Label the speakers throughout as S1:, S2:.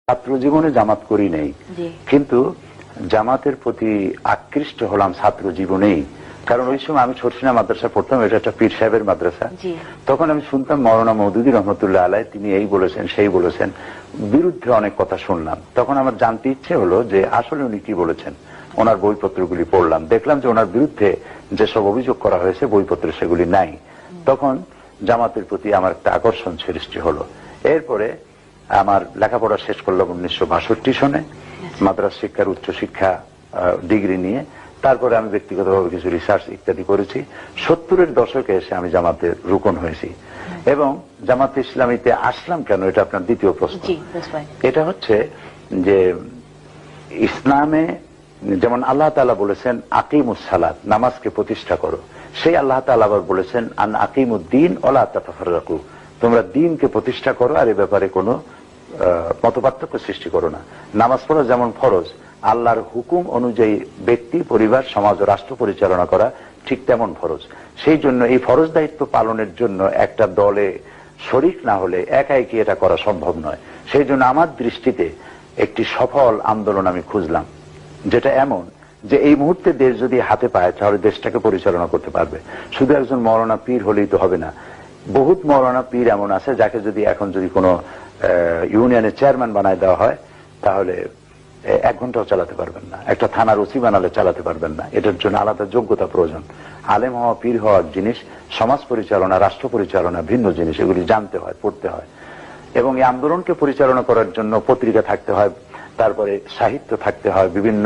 S1: ছাত্র জীবনে জামাত করি নেই, কিন্তু জামাতের প্রতি আকৃষ্ট হলাম ছাত্র জীবনেই। কারণ ওই সময় আমি ছোটসিনা মাদ্রাসা পড়তাম, এটা একটা পীর সাহেবের মাদ্রাসা। তখন আমি শুনতাম মওলানা মওদুদী রহমতুল্লাহ আলাই তিনি এই বলেছেন সেই বলেছেন, বিরুদ্ধে অনেক কথা শুনলাম। তখন আমার জানতে ইচ্ছে হলো যে আসলে উনি কি বলেছেন। ওনার বইপত্রগুলি পড়লাম, দেখলাম যে ওনার বিরুদ্ধে যেসব অভিযোগ করা হয়েছে বইপত্রে সেগুলি নাই। তখন জামাতের প্রতি আমার একটা আকর্ষণ সৃষ্টি হলো। এরপরে আমার লেখাপড়া শেষ করলাম 1962 সনে, মাদ্রাসা শিক্ষার উচ্চ শিক্ষা ডিগ্রি নিয়ে। তারপরে আমি ব্যক্তিগতভাবে কিছু রিসার্চ ইত্যাদি করেছি। 70-এর দশকে এসে আমি জামাতের রুকন হয়েছি। এবং জামাতে ইসলামীতে আসলাম কেন, এটা আপনার দ্বিতীয় প্রশ্ন। এটা হচ্ছে যে ইসলামে যেমন আল্লাহ তাআলা বলেছেন আকিমুস সালাত, নামাজকে প্রতিষ্ঠা করো, সেই আল্লাহ তাআলা আবার বলেছেন আন আকিমুদ্দিন ওয়ালা তাতাফাররাকু, তোমরা দিনকে প্রতিষ্ঠা করো আর এ ব্যাপারে কোনো মতপার্থক্য সৃষ্টি করো না। নামাজ পড়া যেমন ফরজ, আল্লাহর হুকুম অনুযায়ী ব্যক্তি, পরিবার, সমাজ ও রাষ্ট্র পরিচালনা করা ঠিক তেমন ফরজ। সেই জন্য এই ফরজ দায়িত্ব পালনের জন্য একটা দলে শরিক না হলে একাই কি এটা করা সম্ভব নয়। সেই জন্য আমার দৃষ্টিতে একটি সফল আন্দোলন আমি খুঁজলাম, যেটা এমন যে এই মুহূর্তে দেশ যদি হাতে পায় তাহলে দেশটাকে পরিচালনা করতে পারবে। শুধু একজন মওলানা পীর হলেই তো হবে না। বহুত মওলানা পীর এমন আছে যাকে যদি এখন যদি কোনো ইউনিয়নের চেয়ারম্যান বানায় দেওয়া হয় তাহলে 1 ঘন্টাও চালাতে পারবেন না। একটা থানার ওসি বানালে চালাতে পারবেন না। এটার জন্য আলাদা যোগ্যতা প্রয়োজন। আলেম হওয়া, পীর হওয়া জিনিস, সমাজ পরিচালনা, রাষ্ট্র পরিচালনা ভিন্ন জিনিস। এগুলি জানতে হয়, পড়তে হয়। এবং এই আন্দোলনকে পরিচালনা করার জন্য পত্রিকা থাকতে হয়, তারপরে সাহিত্য থাকতে হয়, বিভিন্ন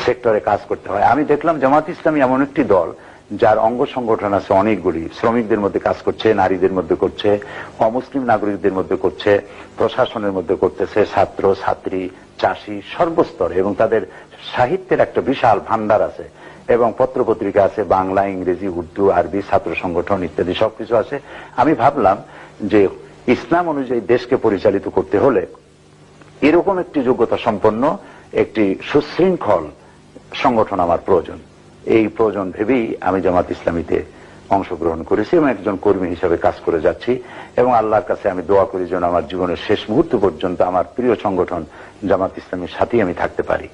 S1: সেক্টরে কাজ করতে হয়। আমি দেখলাম জামাত ইসলামী এমন একটি দল যার অঙ্গ সংগঠন আছে অনেকগুলি। শ্রমিকদের মধ্যে কাজ করছে, নারীদের মধ্যে করছে, অমুসলিম নাগরিকদের মধ্যে করছে, প্রশাসনের মধ্যে করতেছে, ছাত্র ছাত্রী, চাষি, সর্বস্তরে। এবং তাদের সাহিত্যের একটা বিশাল ভান্ডার আছে এবং পত্র পত্রিকা আছে, বাংলা, ইংরেজি, উর্দু, আরবি, ছাত্র সংগঠন ইত্যাদি সবকিছু আছে। আমি ভাবলাম যে ইসলাম অনুযায়ী দেশকে পরিচালিত করতে হলে এরকম একটি যোগ্যতা সম্পন্ন একটি সুশৃঙ্খল সংগঠন আমার প্রয়োজন। এই প্রয়োজন ভেবেই আমি জামাত ইসলামীতে অংশগ্রহণ করেছি এবং একজন কর্মী হিসেবে কাজ করে যাচ্ছি। এবং আল্লাহর কাছে আমি দোয়া করি যেন আমার জীবনের শেষ মুহূর্ত পর্যন্ত আমার প্রিয় সংগঠন জামাত ইসলামীর সাথেই আমি থাকতে পারি।